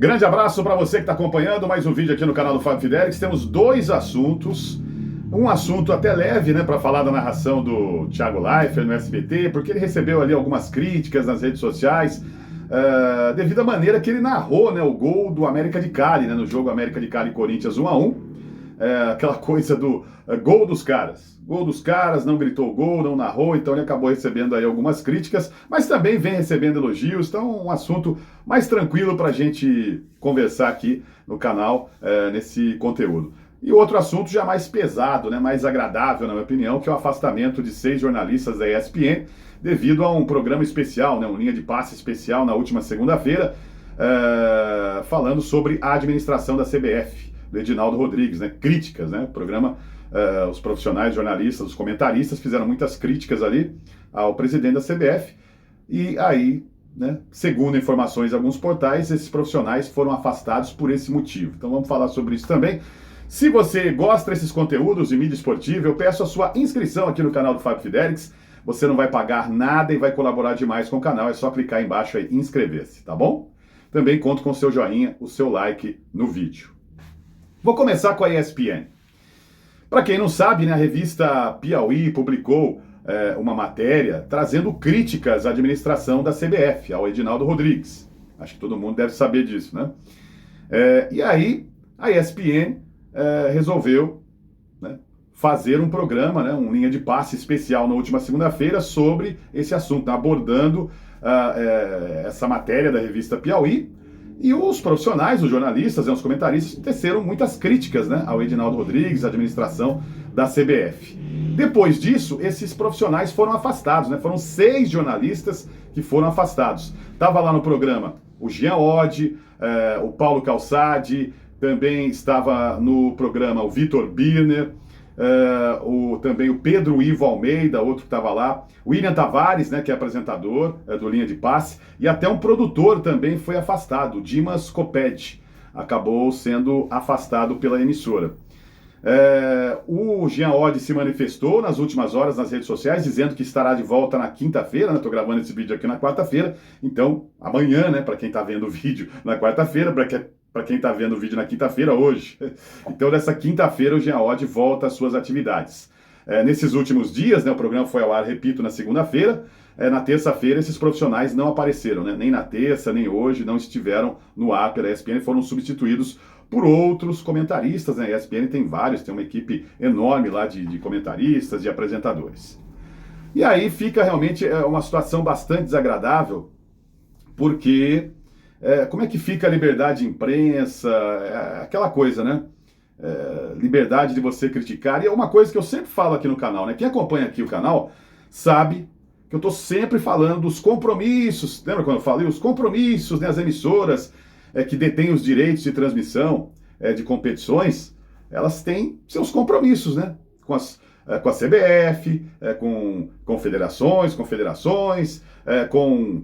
Grande abraço para você que está acompanhando mais um vídeo aqui no canal do Fábio Fidelix. Temos dois assuntos. Um assunto até leve, né, para falar da narração do Thiago Leifert no SBT, porque ele recebeu ali algumas críticas nas redes sociais, devido à maneira que ele narrou, né, o gol do América de Cali, né, no jogo América de Cali e Corinthians 1-1. Aquela coisa do gol dos caras. Gol dos caras, não gritou gol, não narrou, então ele acabou recebendo aí algumas críticas, mas também vem recebendo elogios, então um assunto mais tranquilo para a gente conversar aqui no canal, nesse conteúdo. E outro assunto já mais pesado, né, mais agradável, na minha opinião, que é o afastamento de 6 jornalistas da ESPN, devido a um programa especial, né, um linha de passe especial na última segunda-feira, falando sobre a administração da CBF, do Edinaldo Rodrigues, né, críticas, né, o programa, os profissionais, jornalistas, os comentaristas fizeram muitas críticas ali ao presidente da CBF, e aí, né, segundo informações de alguns portais, esses profissionais foram afastados por esse motivo. Então vamos falar sobre isso também. Se você gosta desses conteúdos de mídia esportiva, eu peço a sua inscrição aqui no canal do Fábio Fidelix. Você não vai pagar nada e vai colaborar demais com o canal, é só clicar aí embaixo e inscrever-se, tá bom? Também conto com o seu joinha, o seu like no vídeo. Vou começar com a ESPN. Para quem não sabe, né, a revista Piauí publicou uma matéria trazendo críticas à administração da CBF, ao Edinaldo Rodrigues. Acho que todo mundo deve saber disso, né? E aí, a ESPN resolveu, né, fazer um programa, né, um linha de passe especial na última segunda-feira sobre esse assunto, abordando essa matéria da revista Piauí. E os profissionais, os jornalistas, os comentaristas, teceram muitas críticas, né, ao Edinaldo Rodrigues, à administração da CBF. Depois disso, esses profissionais foram afastados, né? Foram 6 jornalistas que foram afastados. Estava lá no programa o Jean Oddi, o Paulo Calçade, também estava no programa o Vitor Birner, também o Pedro Ivo Almeida, outro que estava lá, o William Tavares, né, que é apresentador do Linha de Passe, e até um produtor também foi afastado, o Dimas Copete, acabou sendo afastado pela emissora. O Jean Oddi se manifestou nas últimas horas nas redes sociais, dizendo que estará de volta na quinta-feira, né? Estou gravando esse vídeo aqui na quarta-feira, então amanhã, né, para quem está vendo o vídeo na quarta-feira, para quem está vendo o vídeo na quinta-feira, hoje. Então, nessa quinta-feira, o Jean Oddi volta às suas atividades. Nesses últimos dias, né, o programa foi ao ar, repito, na segunda-feira. Na terça-feira, esses profissionais não apareceram, né? Nem na terça, nem hoje, não estiveram no ar pela ESPN, foram substituídos por outros comentaristas, né? A ESPN tem vários, tem uma equipe enorme lá de comentaristas, de apresentadores. E aí fica realmente uma situação bastante desagradável, porque como é que fica a liberdade de imprensa, aquela coisa, né? Liberdade de você criticar, e é uma coisa que eu sempre falo aqui no canal, né? Quem acompanha aqui o canal sabe que eu estou sempre falando dos compromissos, lembra quando eu falei? Os compromissos, né? As emissoras que detêm os direitos de transmissão de competições, elas têm seus compromissos, né? Com a CBF, com confederações, confederações, com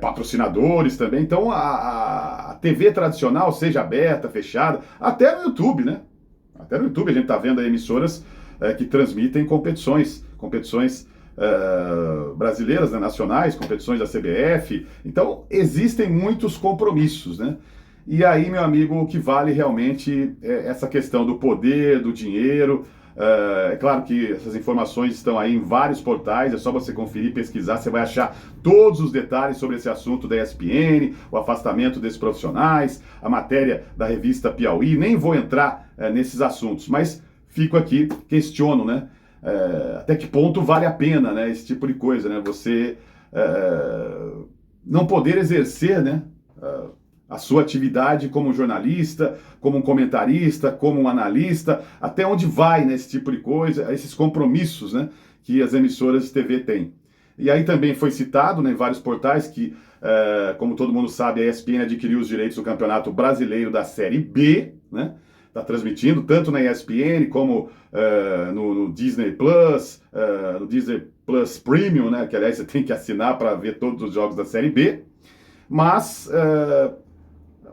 patrocinadores também. Então a TV tradicional, seja aberta, fechada, até no YouTube, né? Até no YouTube a gente está vendo aí emissoras que transmitem competições brasileiras, né, nacionais, competições da CBF. Então existem muitos compromissos, né? E aí, meu amigo, o que vale realmente é essa questão do poder, do dinheiro. É claro que essas informações estão aí em vários portais, é só você conferir, pesquisar, você vai achar todos os detalhes sobre esse assunto da ESPN, o afastamento desses profissionais, a matéria da revista Piauí. Nem vou entrar nesses assuntos, mas fico aqui, questiono, né? Até que ponto vale a pena, né, esse tipo de coisa, né? Você não poder exercer, né, a sua atividade como jornalista, como um comentarista, como um analista, até onde vai, né, esse tipo de coisa, esses compromissos, né, que as emissoras de TV têm. E aí também foi citado, né, em vários portais que, como todo mundo sabe, a ESPN adquiriu os direitos do Campeonato Brasileiro da Série B, né? Está transmitindo tanto na ESPN como no Disney Plus, no Disney Plus Premium, né, que aliás você tem que assinar para ver todos os jogos da Série B, mas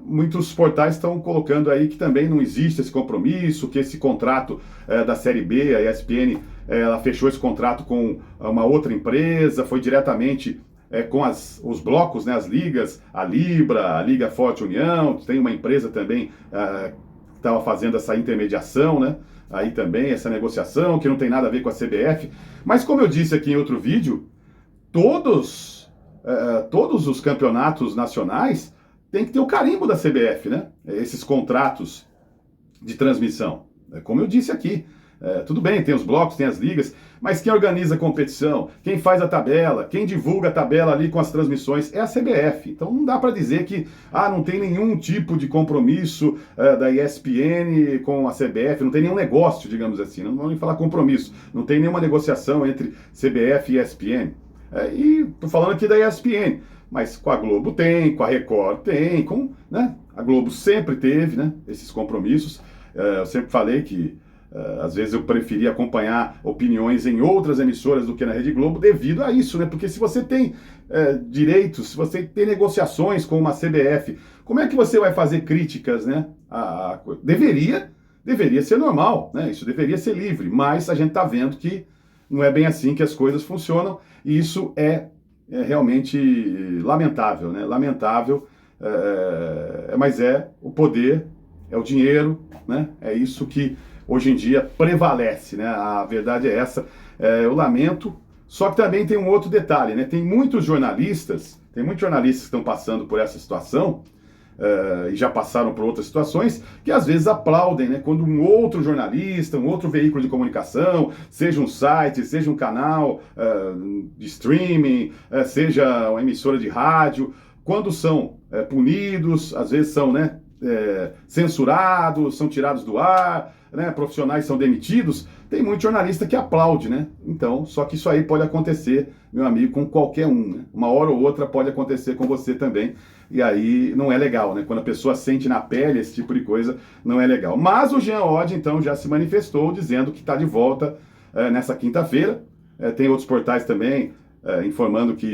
muitos portais estão colocando aí que também não existe esse compromisso, que esse contrato da Série B, a ESPN, ela fechou esse contrato com uma outra empresa, foi diretamente com os blocos, né, as ligas, a Libra, a Liga Forte União, tem uma empresa também que estava fazendo essa intermediação, né? Aí também essa negociação que não tem nada a ver com a CBF. Mas como eu disse aqui em outro vídeo, todos os campeonatos nacionais têm que ter o carimbo da CBF, né? Esses contratos de transmissão. Como eu disse aqui, tudo bem, tem os blocos, tem as ligas, mas quem organiza a competição, quem faz a tabela, quem divulga a tabela ali com as transmissões é a CBF. Então não dá para dizer que não tem nenhum tipo de compromisso da ESPN com a CBF, não tem nenhum negócio, digamos assim, não vamos nem falar compromisso, não tem nenhuma negociação entre CBF e ESPN. E tô falando aqui da ESPN, mas com a Globo tem, com a Record tem, né? A Globo sempre teve, né, esses compromissos. Eu sempre falei que às vezes eu preferia acompanhar opiniões em outras emissoras do que na Rede Globo devido a isso, né? Porque se você tem direitos, se você tem negociações com uma CBF, como é que você vai fazer críticas, né? Deveria ser normal, né? Isso deveria ser livre, mas a gente está vendo que não é bem assim que as coisas funcionam e isso é realmente lamentável, né? Lamentável, mas é o poder, é o dinheiro, né? É isso que hoje em dia prevalece, né? A verdade é essa. Eu lamento, só que também tem um outro detalhe, né? Tem muitos jornalistas que estão passando por essa situação, e já passaram por outras situações, que às vezes aplaudem, né? Quando um outro jornalista, um outro veículo de comunicação, seja um site, seja um canal de streaming, seja uma emissora de rádio, quando são punidos, às vezes são, né, censurados, são tirados do ar, né, profissionais são demitidos, tem muito jornalista que aplaude, né? Então, só que isso aí pode acontecer, meu amigo, com qualquer um, né? Uma hora ou outra pode acontecer com você também, e aí não é legal, né? Quando a pessoa sente na pele esse tipo de coisa, não é legal. Mas o Jean Oddi, então, já se manifestou dizendo que está de volta nessa quinta-feira. Tem outros portais também informando que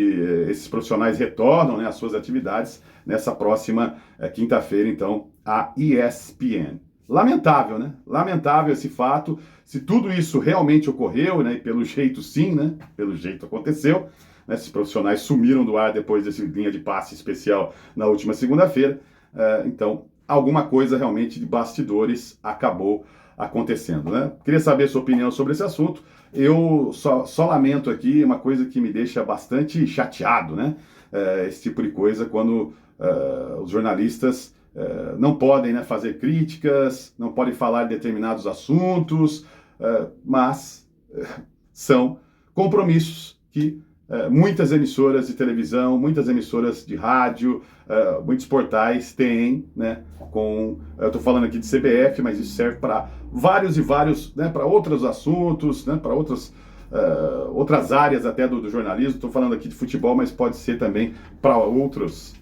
esses profissionais retornam, né, às suas atividades nessa próxima quinta-feira, então, a ESPN. Lamentável, né? Lamentável esse fato. Se tudo isso realmente ocorreu, né? E pelo jeito sim, né? Pelo jeito aconteceu. Né? Esses profissionais sumiram do ar depois desse linha de passe especial na última segunda-feira. Então, alguma coisa realmente de bastidores acabou acontecendo, né? Queria saber a sua opinião sobre esse assunto. Eu só lamento aqui uma coisa que me deixa bastante chateado, né? Esse tipo de coisa quando os jornalistas não podem, né, fazer críticas, não podem falar de determinados assuntos, mas são compromissos que muitas emissoras de televisão, muitas emissoras de rádio, muitos portais têm, né, eu estou falando aqui de CBF, mas isso serve para vários, né, para outros assuntos, né, para outras áreas até do jornalismo. Estou falando aqui de futebol, mas pode ser também para outros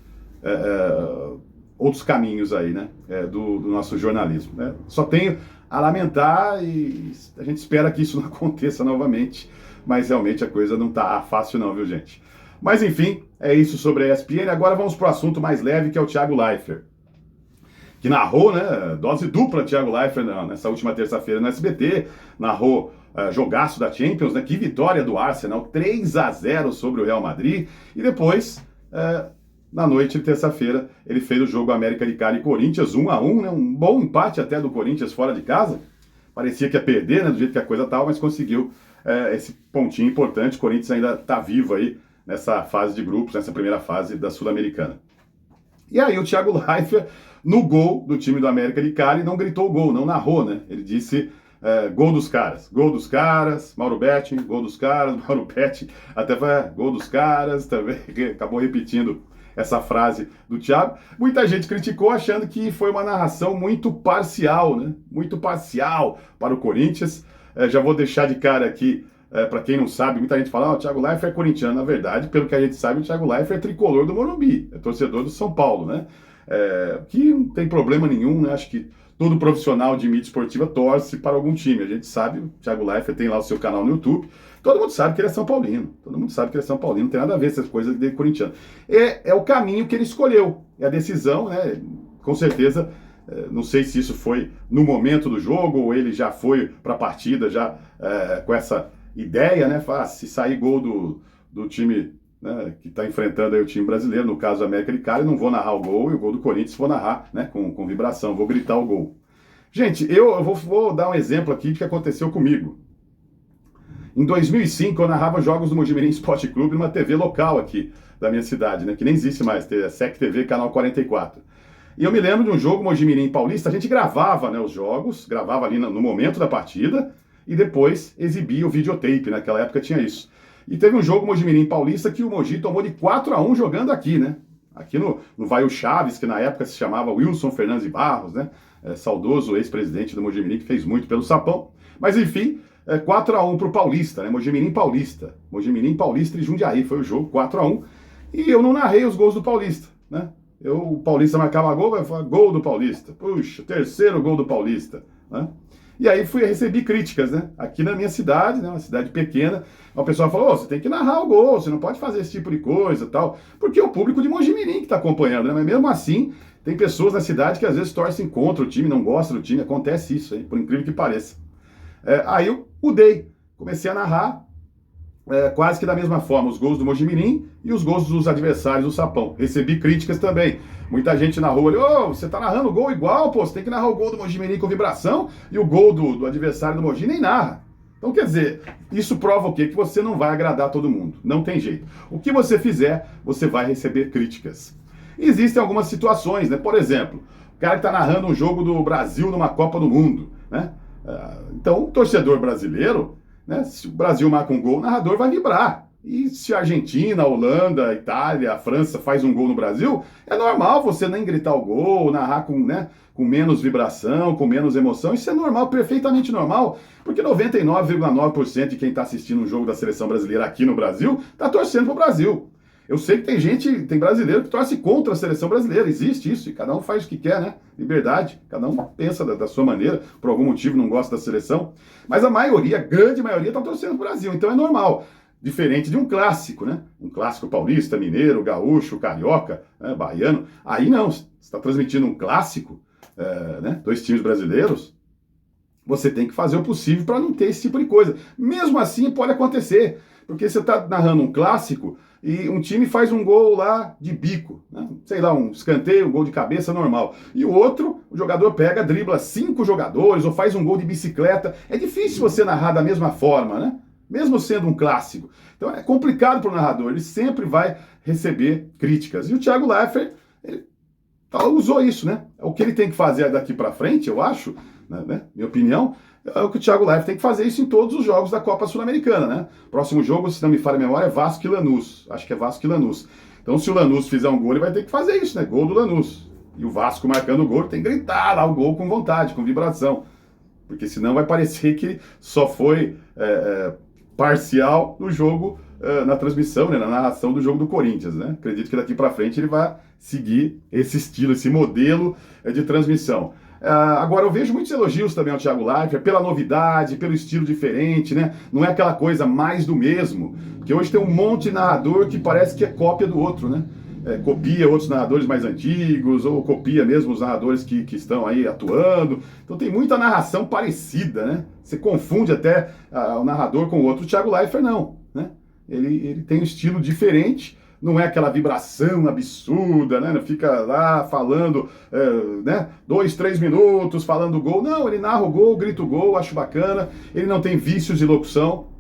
caminhos aí, né, do nosso jornalismo, né? Só tenho a lamentar e a gente espera que isso não aconteça novamente, mas realmente a coisa não tá fácil não, viu, gente? Mas enfim, é isso sobre a ESPN. Agora vamos para o assunto mais leve, que é o Thiago Leifert, que narrou, né, dose dupla Thiago Leifert nessa última terça-feira no SBT, narrou jogaço da Champions, né, que vitória do Arsenal, 3-0 sobre o Real Madrid, e depois na noite de terça-feira, ele fez o jogo América de Cali e Corinthians, 1-1, né? Um bom empate até do Corinthians fora de casa. Parecia que ia perder, né? Do jeito que a coisa estava, mas conseguiu esse pontinho importante. O Corinthians ainda está vivo aí nessa fase de grupos, nessa primeira fase da Sul-Americana. E aí o Thiago Leifert, no gol do time do América de Cali, não gritou gol, não narrou, né? Ele disse gol dos caras, Mauro Betting, gol dos caras, Mauro Betting, até foi gol dos caras, também acabou repetindo essa frase do Thiago. Muita gente criticou achando que foi uma narração muito parcial, né? Muito parcial para o Corinthians. Já vou deixar de cara aqui, para quem não sabe, muita gente fala, o Thiago Leifert é corintiano. Na verdade, pelo que a gente sabe, o Thiago Leifert é tricolor do Morumbi, é torcedor do São Paulo, né? Que não tem problema nenhum, né? Acho que todo profissional de mídia esportiva torce para algum time. A gente sabe, o Thiago Leifert tem lá o seu canal no YouTube. Todo mundo sabe que ele é São Paulino. Não tem nada a ver essas coisas de corintiano. É o caminho que ele escolheu. É a decisão, né? Com certeza, não sei se isso foi no momento do jogo ou ele já foi para a partida já com essa ideia, né? Se sair gol do time né, que está enfrentando aí o time brasileiro, no caso a América de Cali, não vou narrar o gol, e o gol do Corinthians vou narrar, né, com vibração, vou gritar o gol. Gente, eu vou dar um exemplo aqui de que aconteceu comigo. Em 2005, eu narrava jogos do Mojimirim Esporte Clube numa TV local aqui da minha cidade, né, que nem existe mais, SEC TV, canal 44. E eu me lembro de um jogo Mojimirim Paulista, a gente gravava, né, os jogos, gravava ali no momento da partida e depois exibia o videotape, naquela época tinha isso. E teve um jogo Mojimirim Paulista que o Mogi tomou de 4-1 jogando aqui, né? Aqui no Vai o Chaves, que na época se chamava Wilson Fernandes de Barros, né? Saudoso ex-presidente do Mojimirim, que fez muito pelo Sapão. Mas enfim, 4-1 pro Paulista, né? Mojimirim Paulista. Mojimirim Paulista e Jundiaí foi o jogo, 4-1. E eu não narrei os gols do Paulista, né? O Paulista marcava gol, vai falar gol do Paulista. Puxa, terceiro gol do Paulista, né? E aí recebi críticas, né? Aqui na minha cidade, né? Uma cidade pequena, o pessoal falou, você tem que narrar o gol, você não pode fazer esse tipo de coisa e tal. Porque é o público de Mojimirim que está acompanhando, né? Mas mesmo assim, tem pessoas na cidade que às vezes torcem contra o time, não gostam do time, acontece isso aí, por incrível que pareça. Aí eu mudei, comecei a narrar quase que da mesma forma os gols do Mojimirim e os gols dos adversários do Sapão. Recebi críticas também. Muita gente na rua ali, você tá narrando o gol igual, pô, você tem que narrar o gol do Mojimirim com vibração e o gol do adversário do Mogi nem narra. Então, quer dizer, isso prova o quê? Que você não vai agradar todo mundo. Não tem jeito. O que você fizer, você vai receber críticas. Existem algumas situações, né? Por exemplo, o cara que tá narrando um jogo do Brasil numa Copa do Mundo, né? Então, o torcedor brasileiro, né, se o Brasil marca um gol, o narrador vai vibrar. E se a Argentina, a Holanda, a Itália, a França faz um gol no Brasil, é normal você nem gritar o gol, narrar com menos vibração, com menos emoção. Isso é normal, perfeitamente normal, porque 99,9% de quem está assistindo um jogo da seleção brasileira aqui no Brasil está torcendo para o Brasil. Eu sei que tem brasileiro que torce contra a seleção brasileira, existe isso, e cada um faz o que quer, né? Liberdade, cada um pensa da sua maneira, por algum motivo não gosta da seleção, mas a maioria, a grande maioria, está torcendo para o Brasil, então é normal. Diferente de um clássico, né? Um clássico paulista, mineiro, gaúcho, carioca, né? Baiano. Aí não, você está transmitindo um clássico, né? Dois times brasileiros, você tem que fazer o possível para não ter esse tipo de coisa. Mesmo assim pode acontecer, porque você está narrando um clássico e um time faz um gol lá de bico, né? Sei lá, um escanteio, um gol de cabeça normal. E o outro, o jogador pega, dribla 5 jogadores ou faz um gol de bicicleta. É difícil você narrar da mesma forma, né? Mesmo sendo um clássico. Então é complicado para o narrador, ele sempre vai receber críticas. E o Thiago Leifert, ele usou isso, né? O que ele tem que fazer daqui para frente, eu acho, né? Minha opinião, é o que o Thiago Leifert tem que fazer isso em todos os jogos da Copa Sul-Americana, né? Próximo jogo, se não me falha a memória, é Vasco e Lanús. Acho que é Vasco e Lanús. Então se o Lanús fizer um gol, ele vai ter que fazer isso, né? Gol do Lanús. E o Vasco marcando o gol, ele tem que gritar lá o gol com vontade, com vibração. Porque senão vai parecer que só foi parcial no jogo, na transmissão, né, na narração do jogo do Corinthians, né? Acredito que daqui para frente ele vai seguir esse estilo, esse modelo de transmissão. Agora, eu vejo muitos elogios também ao Thiago Leifert pela novidade, pelo estilo diferente, né? Não é aquela coisa mais do mesmo, porque hoje tem um monte de narrador que parece que é cópia do outro, né? Copia outros narradores mais antigos, ou copia mesmo os narradores que estão aí atuando. Então tem muita narração parecida, né? Você confunde até o narrador com o outro. O Thiago Leifert não, né? Ele tem um estilo diferente, não é aquela vibração absurda, né? Não fica lá falando, né? 2, 3 minutos falando gol. Não, ele narra o gol, grita o gol, acho bacana. Ele não tem vícios de locução.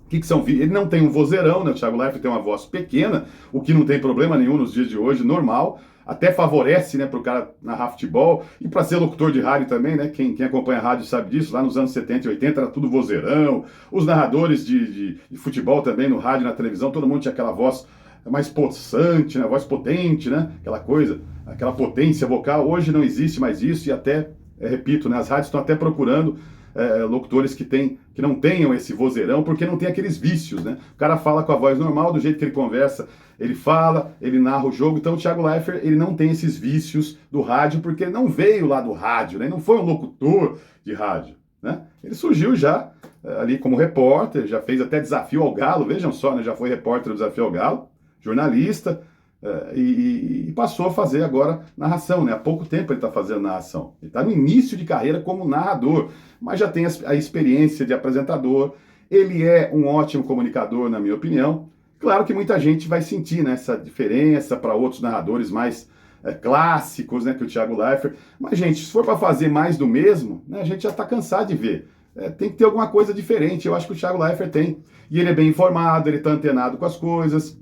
Que são? Ele não tem um vozeirão, né? O Thiago Leifert tem uma voz pequena, o que não tem problema nenhum nos dias de hoje, normal. Até favorece, né, para o cara narrar futebol e para ser locutor de rádio também, né? Quem acompanha a rádio sabe disso. Lá nos anos 70 e 80 era tudo vozeirão. Os narradores de futebol também no rádio e na televisão, todo mundo tinha aquela voz mais possante, né? Voz potente, né? Aquela coisa, aquela potência vocal. Hoje não existe mais isso e até, repito, né? As rádios estão até procurando locutores que não tenham esse vozeirão, porque não tem aqueles vícios, né? O cara fala com a voz normal, do jeito que ele conversa, ele fala, ele narra o jogo. Então o Thiago Leifert, ele não tem esses vícios do rádio, porque ele não veio lá do rádio, né? Ele não foi um locutor de rádio, né? Ele surgiu já ali como repórter, já fez até Desafio ao Galo, vejam só, né? Já foi repórter do Desafio ao Galo, jornalista, e passou a fazer agora narração, né? Há pouco tempo ele está fazendo narração. Ele está no início de carreira como narrador, mas já tem a experiência de apresentador. Ele é um ótimo comunicador, na minha opinião. Claro que muita gente vai sentir, né, essa diferença para outros narradores mais clássicos, né, que o Thiago Leifert. Mas, gente, se for para fazer mais do mesmo, né, a gente já está cansado de ver. Tem que ter alguma coisa diferente. Eu acho que o Thiago Leifert tem. E ele é bem informado, ele está antenado com as coisas.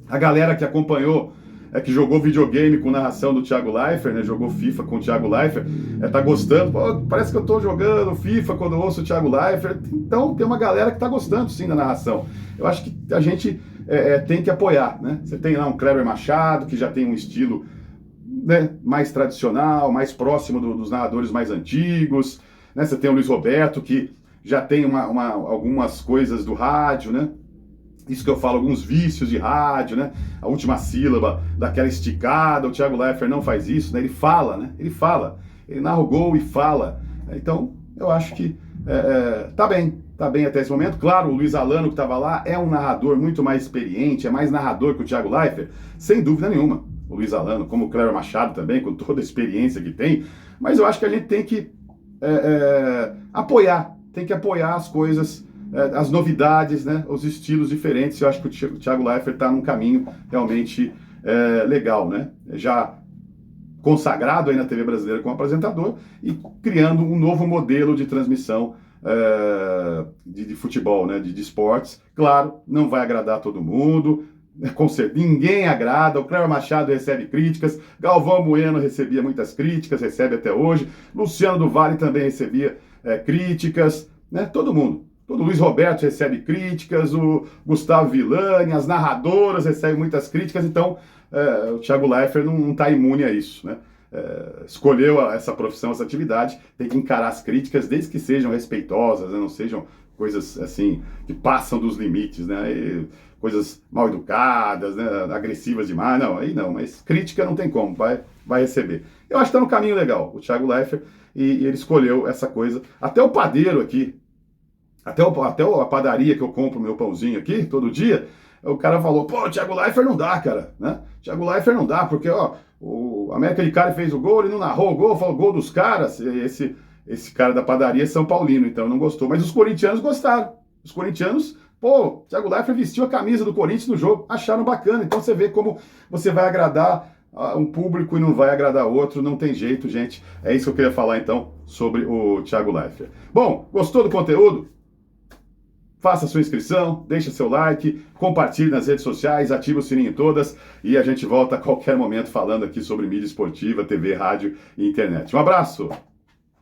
A galera que acompanhou, que jogou videogame com narração do Thiago Leifert, né, jogou FIFA com o Thiago Leifert, tá gostando. Pô, parece que eu tô jogando FIFA quando eu ouço o Thiago Leifert. Então tem uma galera que tá gostando sim da narração. Eu acho que a gente tem que apoiar, né? Você tem lá um Kleber Machado, que já tem um estilo, né, mais tradicional, mais próximo dos narradores mais antigos, né? Você tem o Luiz Roberto, que já tem algumas coisas do rádio, né? Isso que eu falo, alguns vícios de rádio, né? A última sílaba daquela esticada, o Thiago Leifert não faz isso, né? Ele fala, né? Ele narra o gol e fala. Então, eu acho que tá bem até esse momento. Claro, o Luiz Alano, que estava lá, é um narrador muito mais experiente, é mais narrador que o Thiago Leifert, sem dúvida nenhuma. O Luiz Alano, como o Kleber Machado também, com toda a experiência que tem. Mas eu acho que a gente tem que apoiar as coisas, as novidades, né, os estilos diferentes. Eu acho que o Thiago Leifert está num caminho realmente legal, né? Já consagrado aí na TV brasileira como apresentador e criando um novo modelo de transmissão de futebol, né, de esportes. Claro, não vai agradar todo mundo, com certeza, ninguém agrada. O Kleber Machado recebe críticas, Galvão Bueno recebia muitas críticas, recebe até hoje, Luciano do Vale também recebia críticas, né? Todo mundo. O Luiz Roberto recebe críticas, o Gustavo Villani, as narradoras recebem muitas críticas, então o Thiago Leifert não está imune a isso, né? Escolheu essa profissão, essa atividade, tem que encarar as críticas, desde que sejam respeitosas, né? Não sejam coisas assim que passam dos limites, né? Coisas mal educadas, né? Agressivas demais, não, aí não, mas crítica não tem como, vai receber. Eu acho que está no caminho legal, o Thiago Leifert, e ele escolheu essa coisa. Até o padeiro aqui, até a padaria que eu compro meu pãozinho aqui, todo dia, o cara falou, pô, o Thiago Leifert não dá, cara, né? Thiago Leifert não dá, porque, ó, o América de Cali fez o gol, ele não narrou o gol, falou gol dos caras. Esse cara da padaria é São Paulino, então não gostou. Mas os corintianos gostaram. Os corintianos, pô, Thiago Leifert vestiu a camisa do Corinthians no jogo, acharam bacana. Então você vê como você vai agradar um público e não vai agradar outro, não tem jeito, gente. É isso que eu queria falar, então, sobre o Thiago Leifert. Bom, gostou do conteúdo? Faça sua inscrição, deixe seu like, compartilhe nas redes sociais, ative o sininho todas e a gente volta a qualquer momento falando aqui sobre mídia esportiva, TV, rádio e internet. Um abraço!